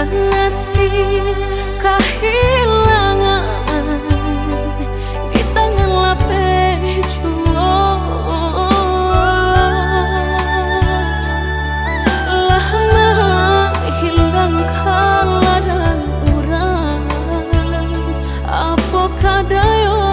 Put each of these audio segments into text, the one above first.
nasib kehilangan di tangan lapeh juang lah menghilangkan ladang urang apa kadayo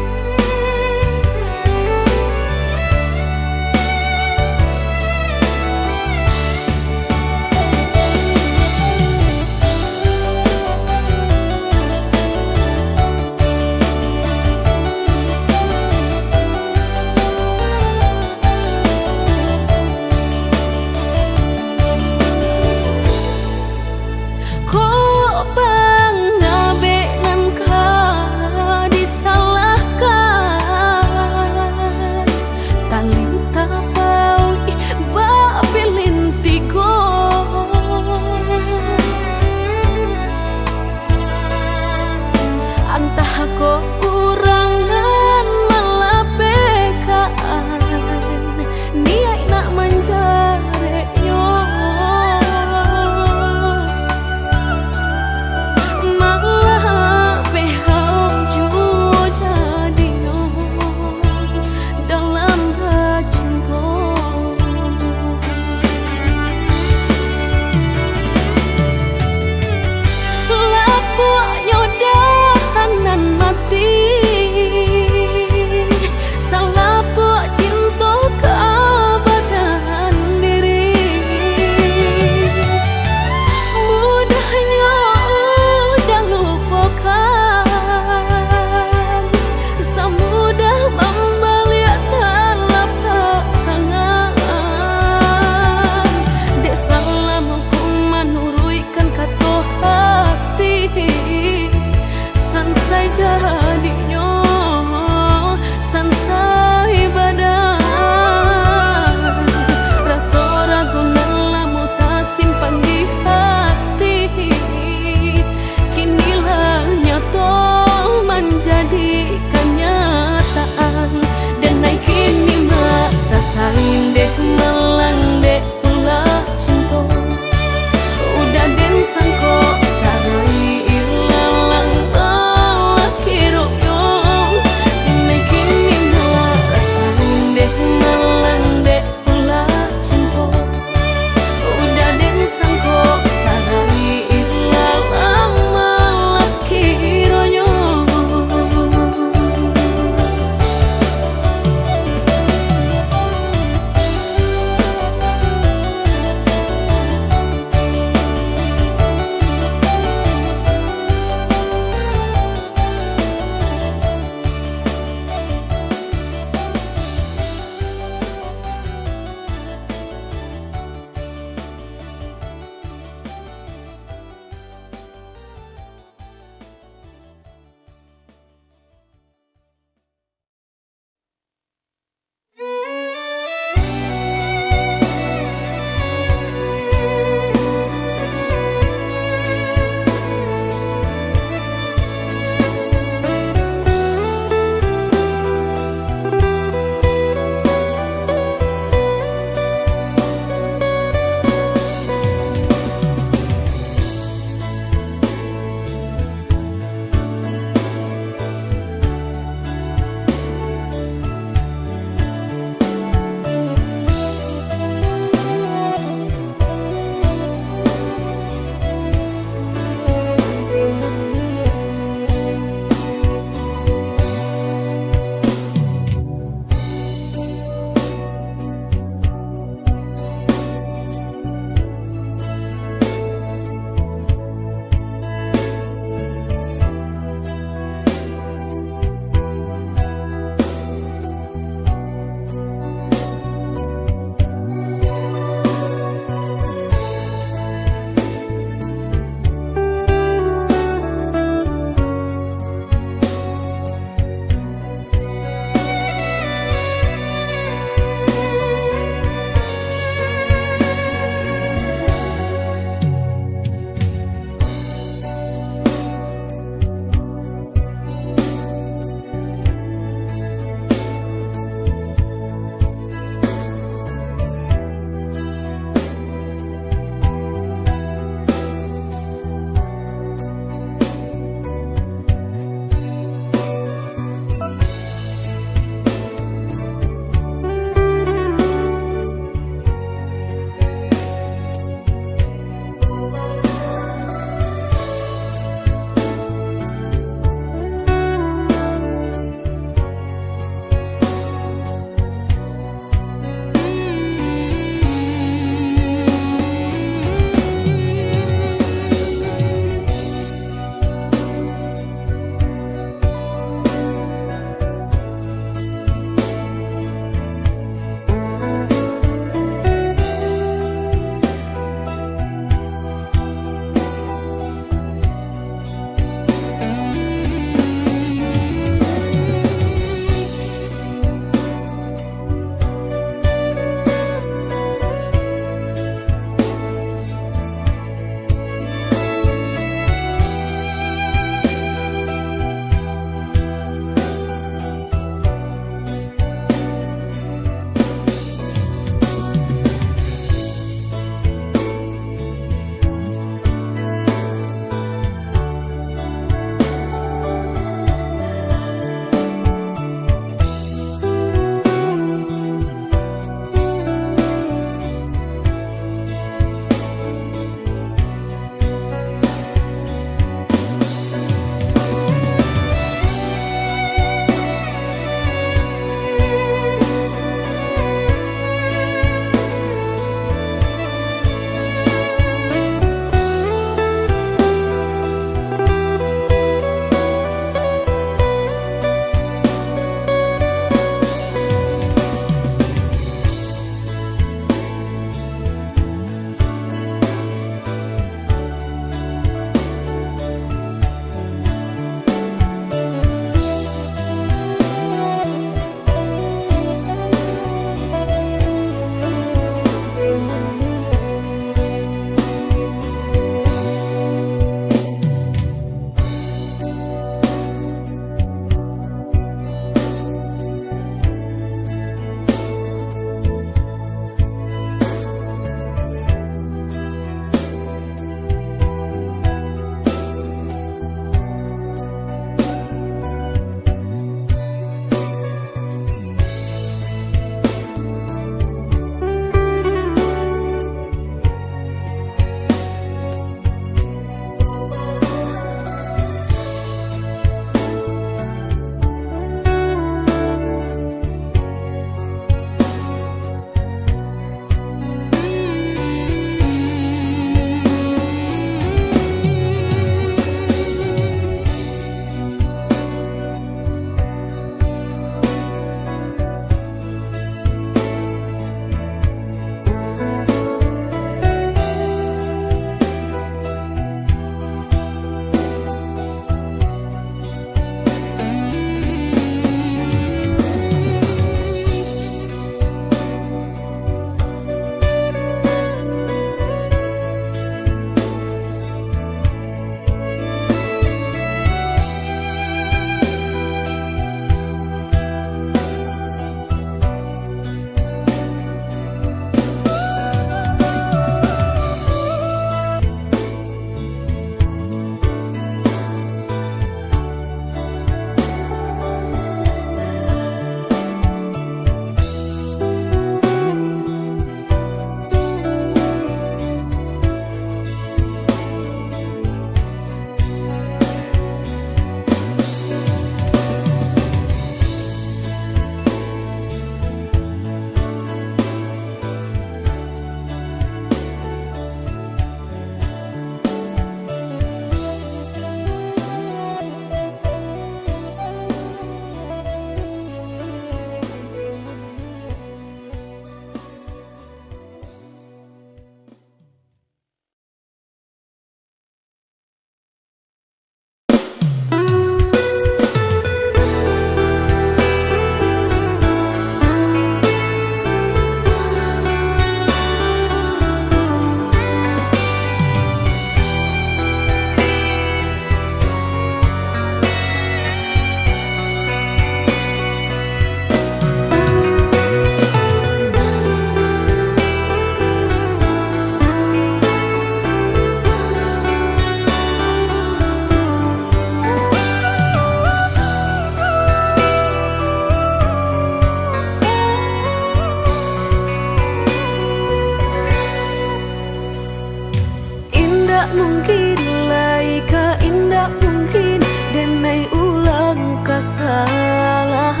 mungkin lai ka indah mungkin denai ulang kesalahan.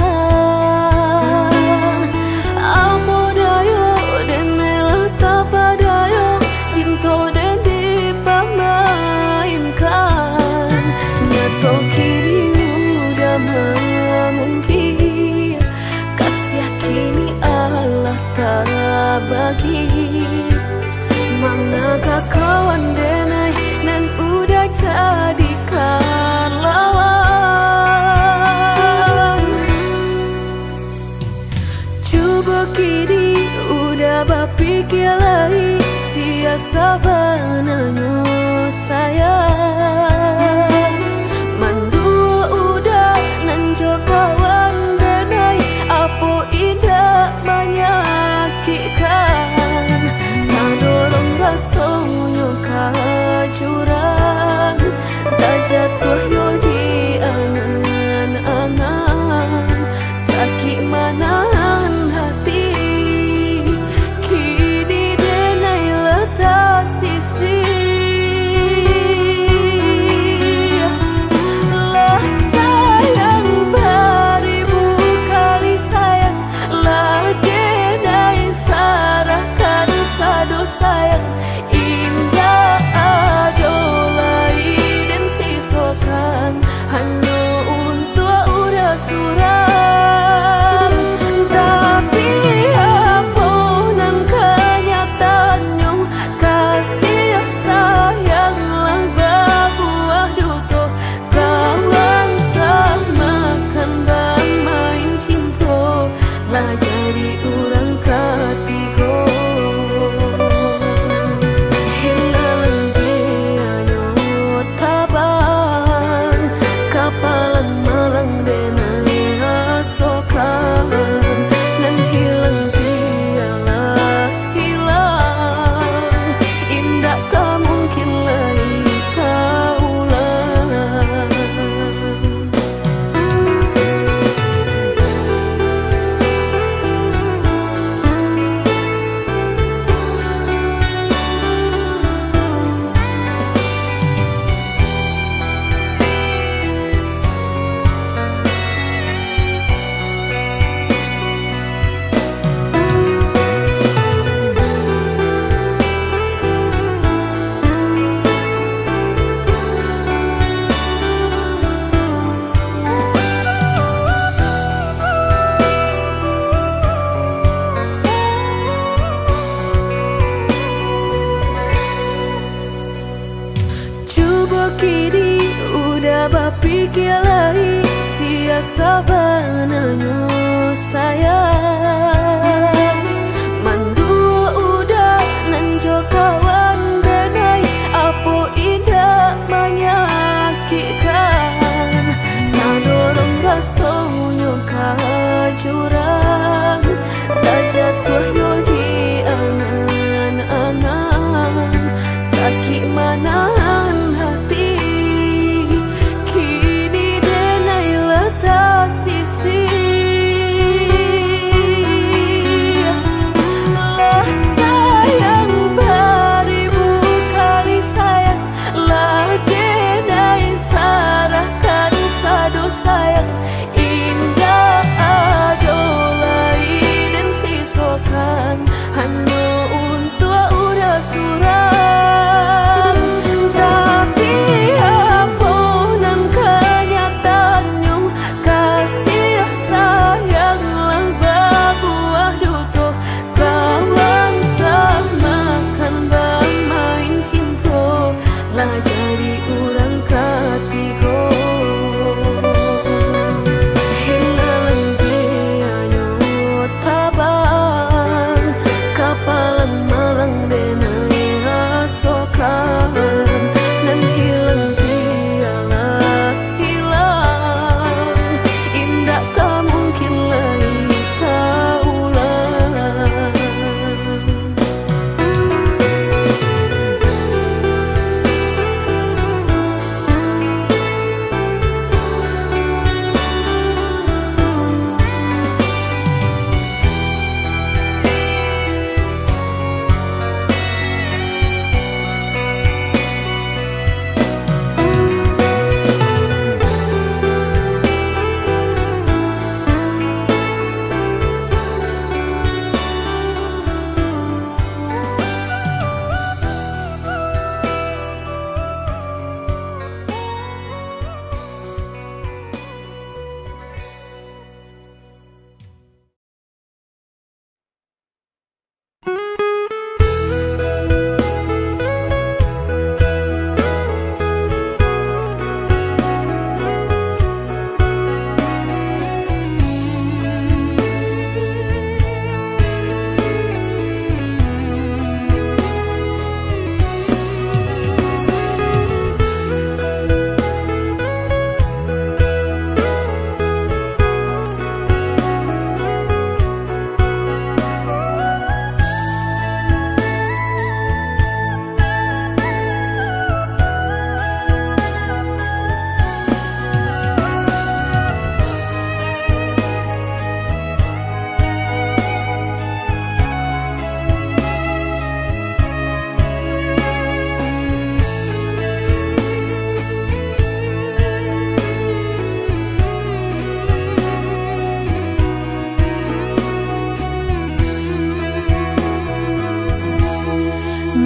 Apa dayo denai letak padayo cinta den dipamainkan. Nyato kini udah mungkin kasih kini Allah tak bagi. Manakah kawan denai nan udah jadikan lawan. Coba kini udah berpikir lagi siasa bananyo sayang. Mandua udah nan jo kawan denai apa indah menyakitkan. Rasonyo kajurang tak jatuh yo di angan-angan. Sakit manahan hati kini denai letak sisi. Lah sayang beribu kali sayang, lah denai sarahkan sadu sayang. Jadi orang ketiga hilang dia taban kapalan malang denai asokan. Dan hilang dia lah hilang indah tak mungkin lagi kaulang. Kini udah berpikir lagi siasa bananyo sayang. Mandua udah nan jo kawan denai apa indah menyakitkan. Nadorong rasonyo kajurang tak jatuh yo di angan-angan. Sakit manahan hati kini denai letak sisi.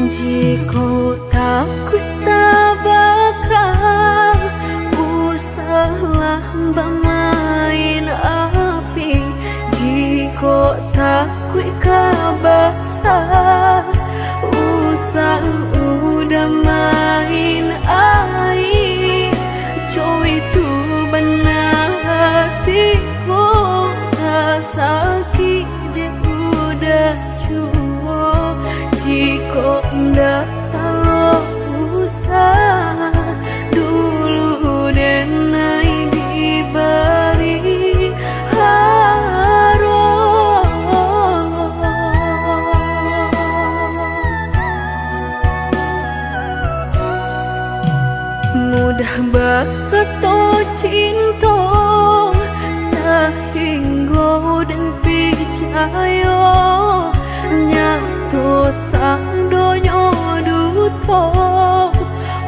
Jika takut tak bakal usahlah bermain api. Jika takut kabasa usah udah main air. Coy itu benar hatiku tak sakit dia udah cukup. Jika ndak kalau usah dulu dan naik diberi harum. Mudah berkata cinta sehingga dan percaya nyatu sang donya duto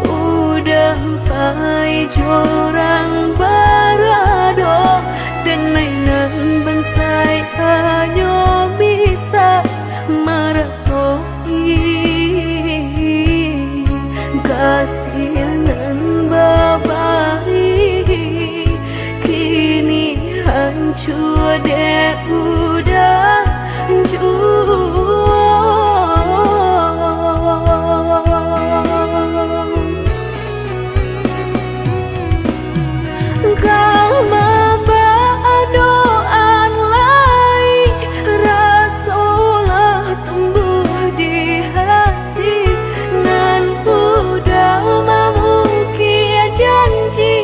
udah pai jorang barado dan mainan bansai hanya bisa meratoi kasihanan babai kini hancur deh udah kau membadoan lain rasulah tumbuh di hati nan udah memungkir janji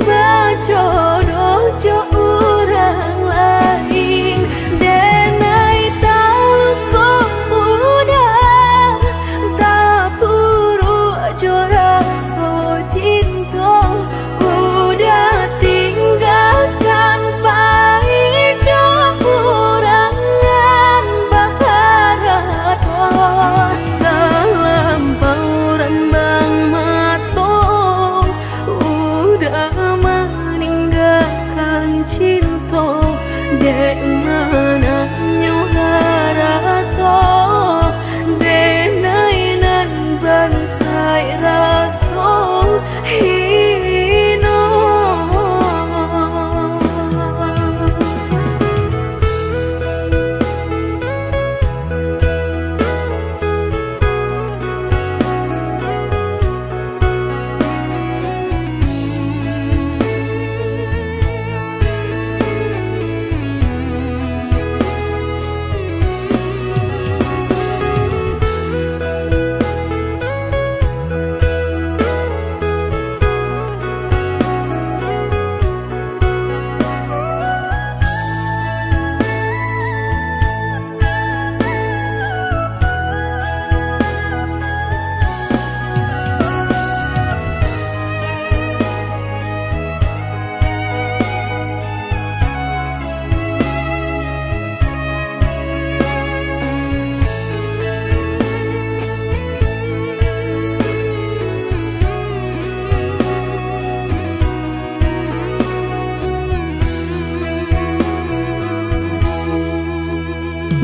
berjodoh jo orang lain. Denai tahu kau udah tak buru jorak so cinta udah tinggalkan pahit curangan baharat dalam pauran bang matong udah meninggalkan cinta dek mana nyuharato denai nan bansai raso hino.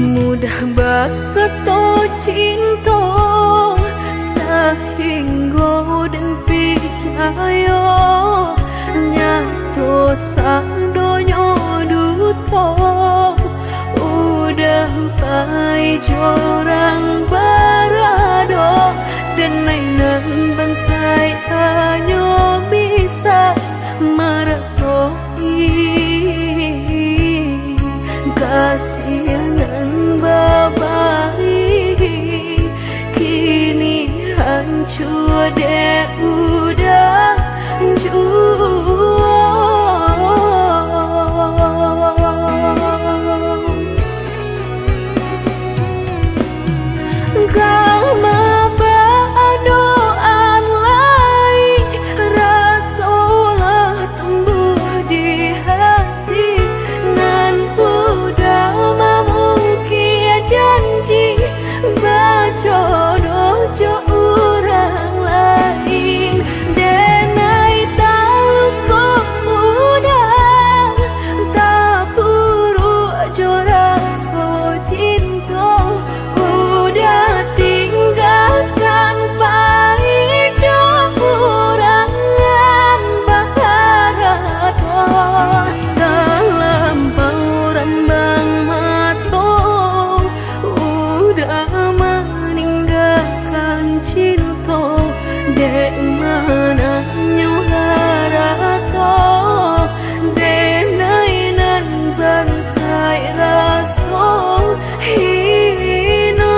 Mudah berkata cinta sehingga dan percaya nyatu sang donya duto udah pai jorang barado dan mainan bansai hanya bisa meratoi kasihanan babai kini hancur deh udah kau membadoan lain rasulah tumbuh di hati nan udah memungkir janji berjodoh jo orang lain. cinta dek mana nyuharato denainan bansai raso hino.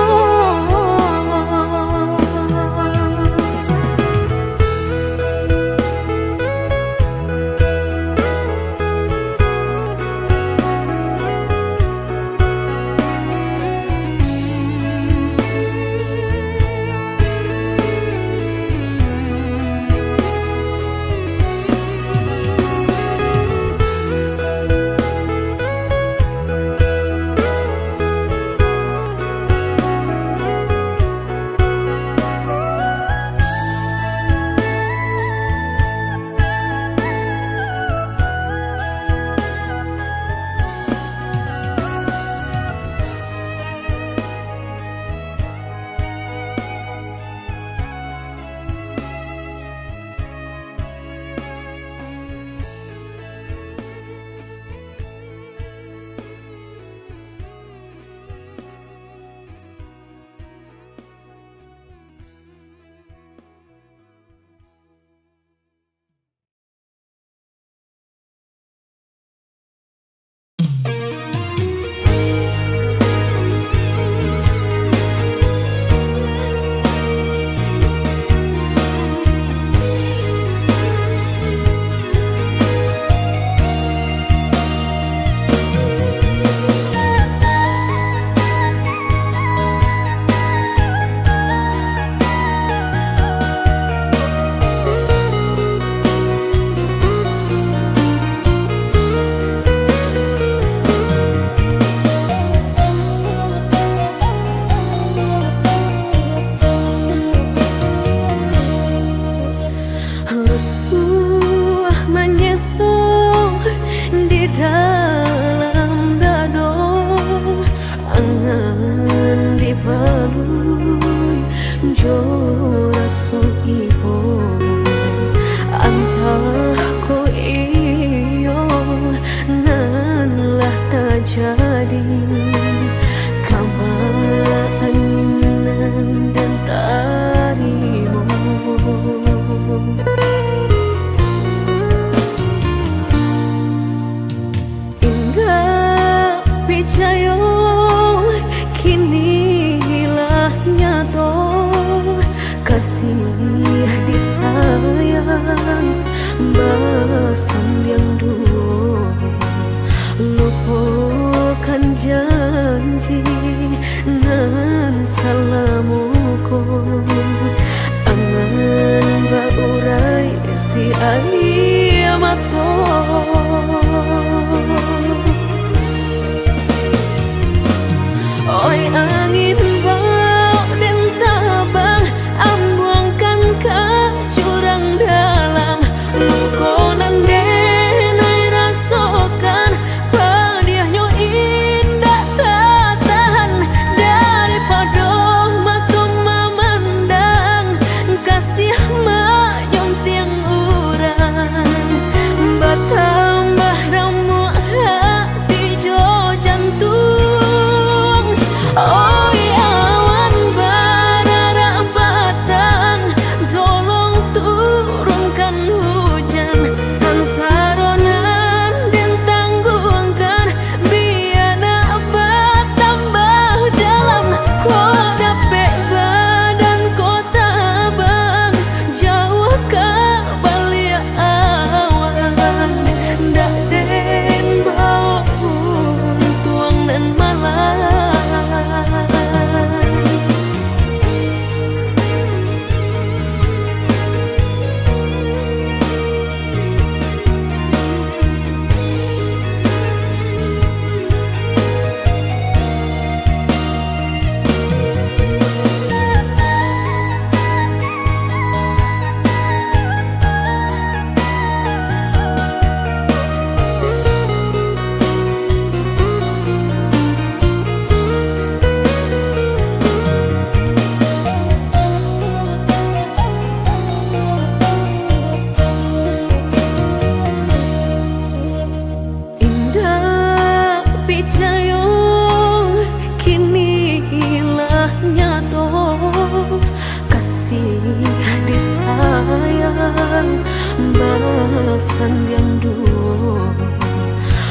sayang bahasan yang dulu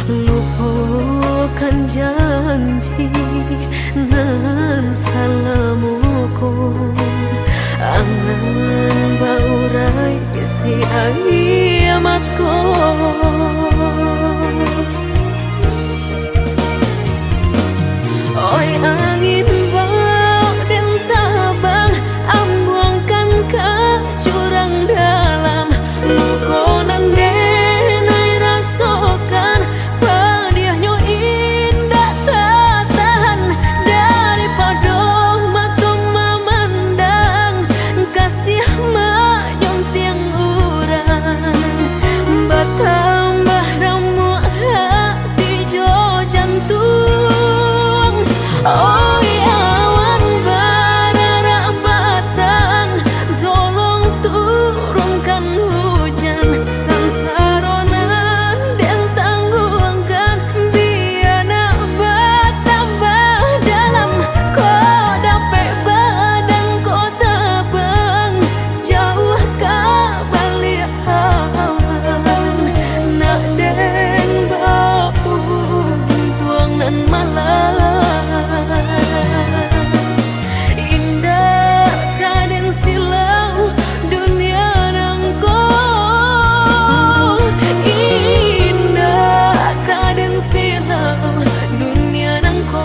lupakan janji nan salamuku angan baurai bisi ayamatku oi angin bau dan tabang ambuangkan ke jurang dalam lukonan denai rasakan pedihnya indah tak tahan daripada mata memandang kasih menyunting urang bertambah remuk hati jo jantung. Oi awan barara batang tolong turunkan hujan sansaronan dan tangguhkan biana bertambah dalam kau dapat badan kau tabang jauh ke balik awan nak den bau tuang nan malam indah kaden silau dunia nangko indah kaden silau dunia nangko.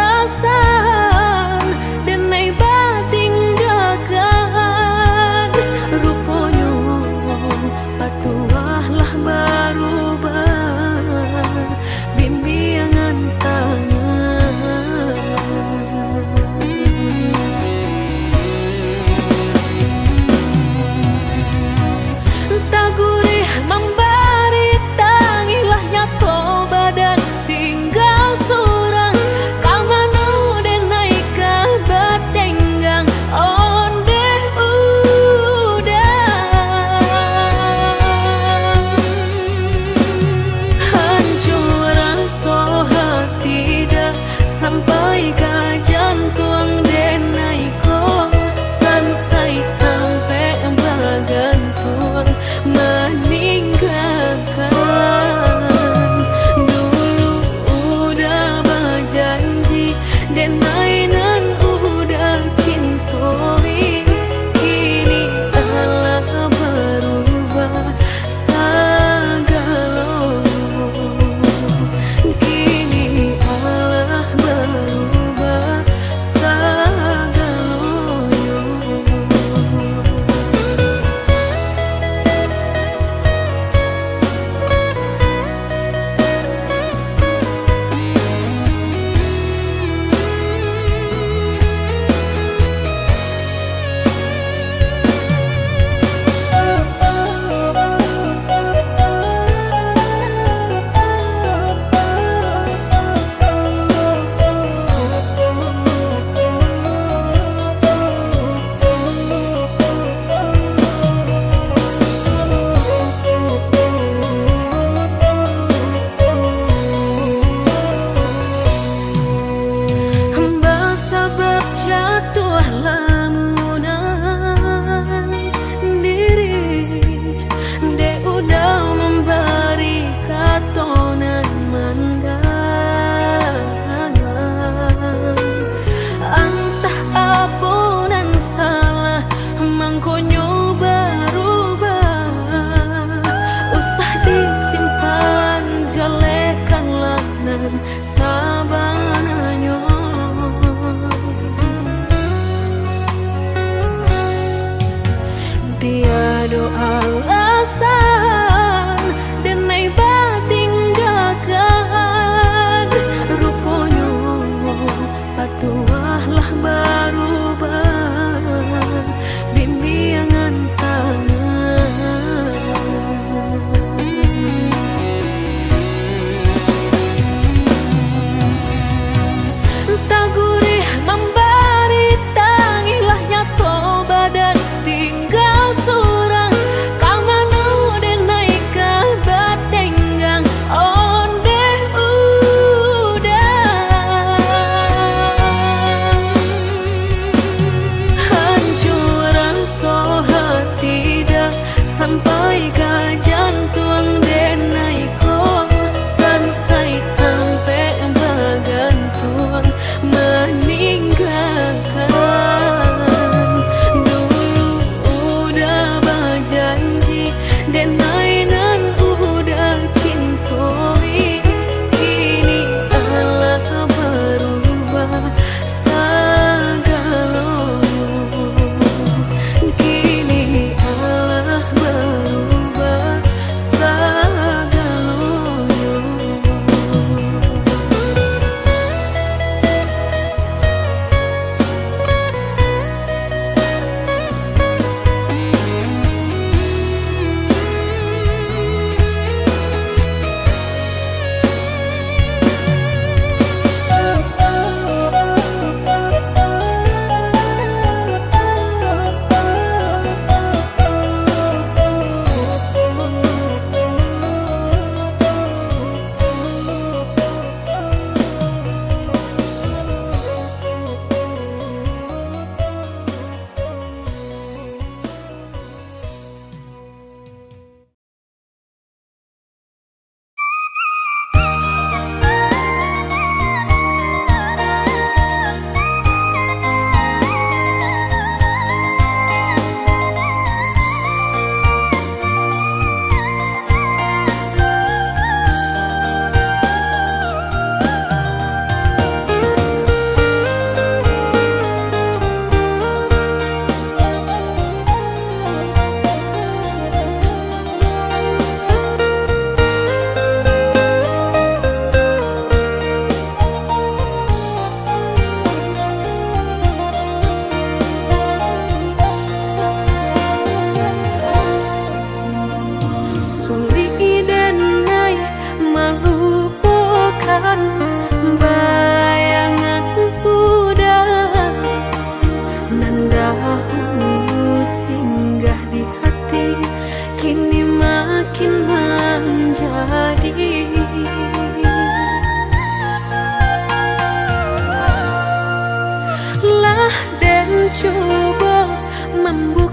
Alasan dan naik bating dakan rupanya patuahlah berubah bimbingan tangan tak gurih memberi tangilah nyato badan tinggal surang sampai ke jantung denai ko sansai sampai bergantung meninggalkan dulu udah berjanji denai nan udah cintoi kini Allah berubah segala kini Allah berubah segalanya.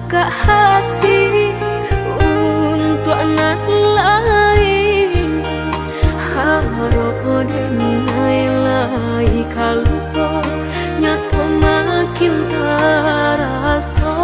membuka hati untuk anak lain. Harap denai lai kalupa nyato makin terasa.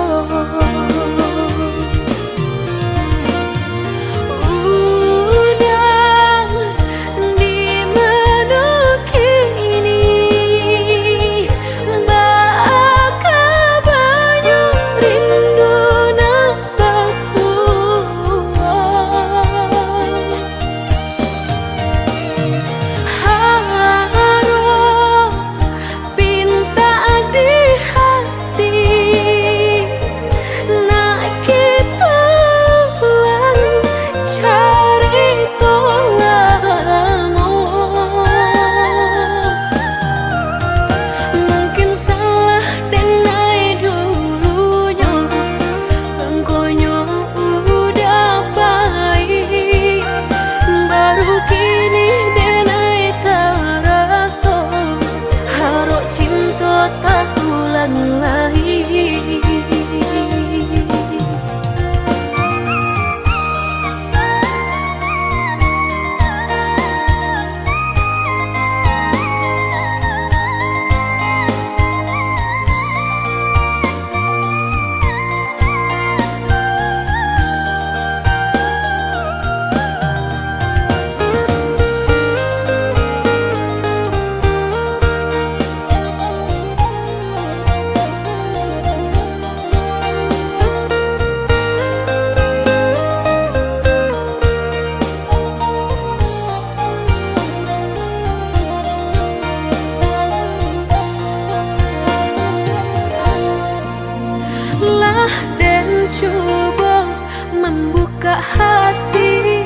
Dan coba membuka hati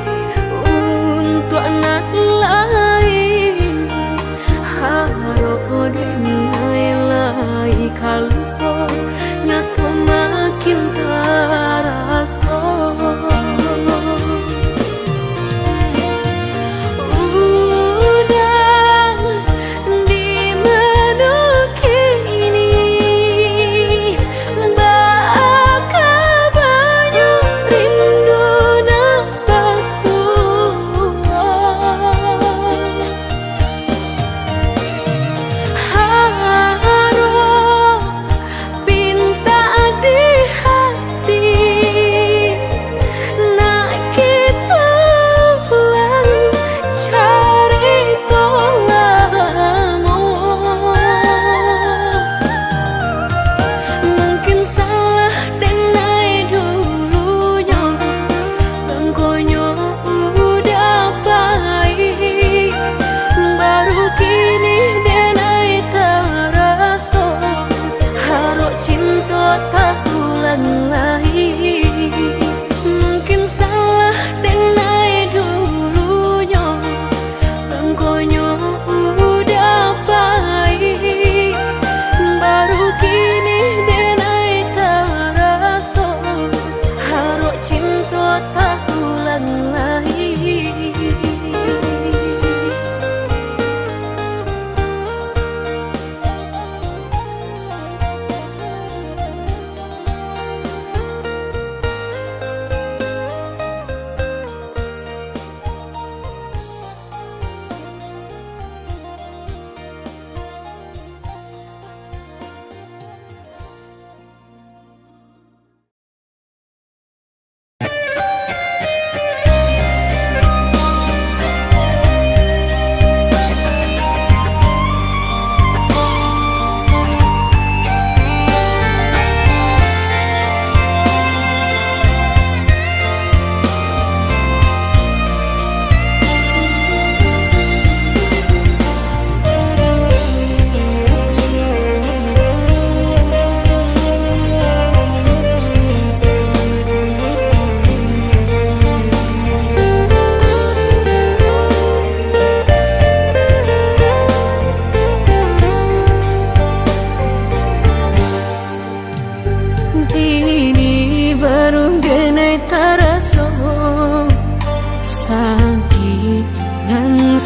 untuk anak lain. Harap denai lai kalupa nyato makin terasa. Mungkin salah denai dulunya, engkonya udah baik, baru kini denai terasa. Harap cinta tak ulang lagi.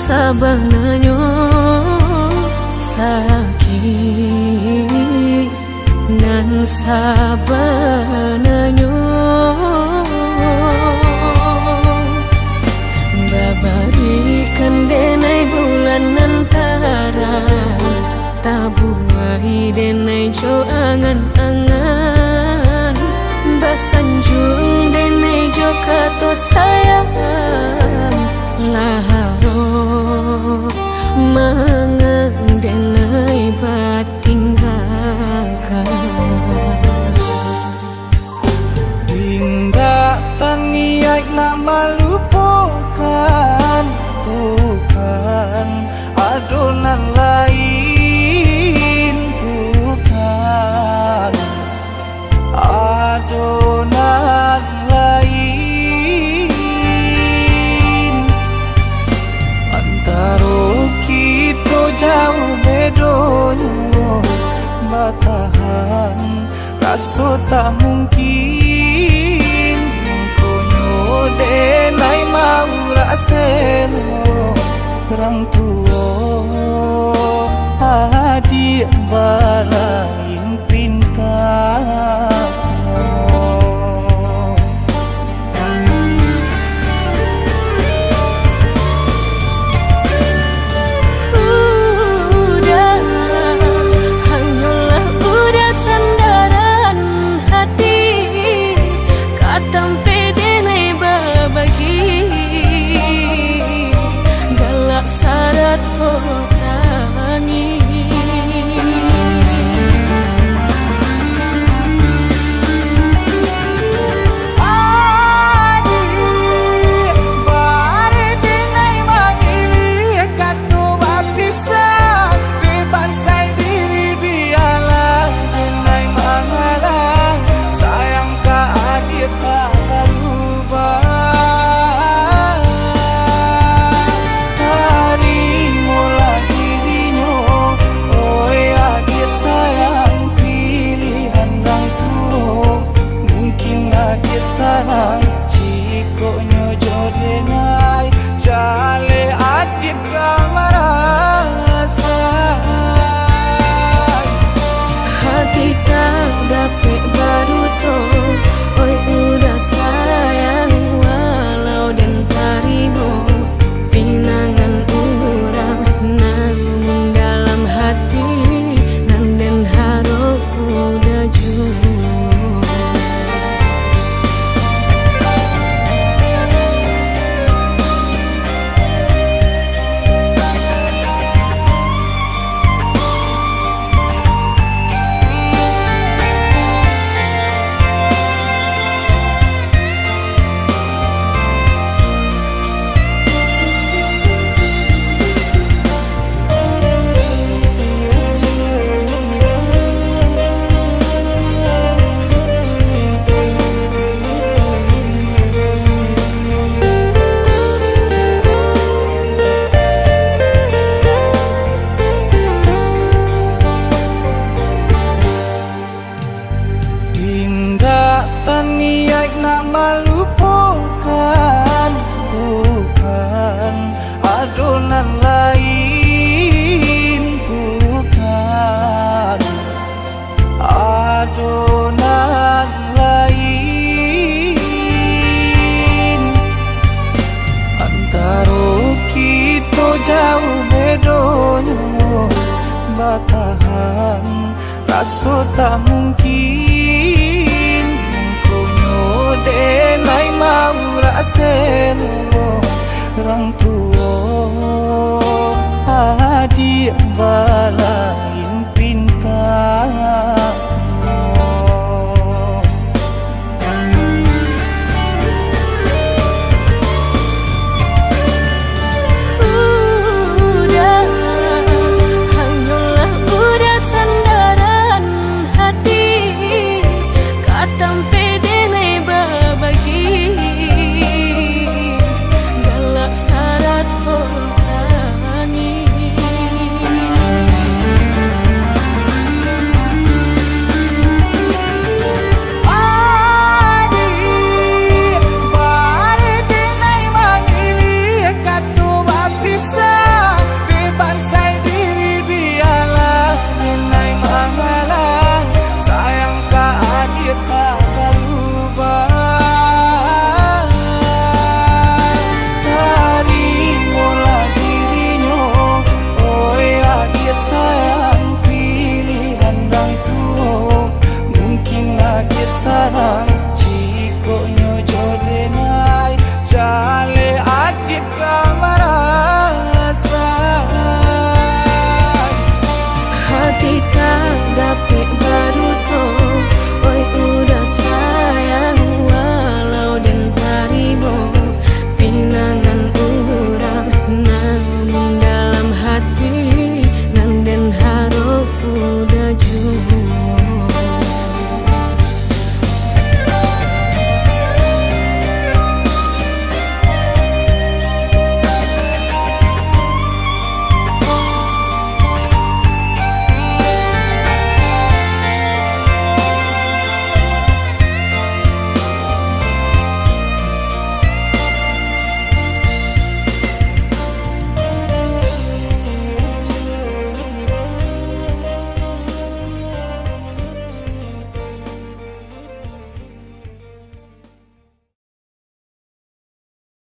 sabanganyo sakit nan sabananyo babarikan denai bulan antara tabuai denai jo angan-angan basanjung denai jo kato sayang laharo mangan denai batinggalkan hingga taniak nak melupakan bukan adonan lain bukan adonan lain antara kita jauh bedonyo batahan rasa tak mungkin konyo denai mau raselo orang tua adik balain pintar sarang cikonyo jodenai jale adit kamarasa hati tak dapat baru to oi udah sayang walau dan tarimo pinangan urang namun dalam hati nang den haro udah jauh. Taniak nak melupakan bukan adonan lain bukan adonan lain antara kita jauh bedonyo batahan rasa tak mungkin denai mau raselo orang tua adik balai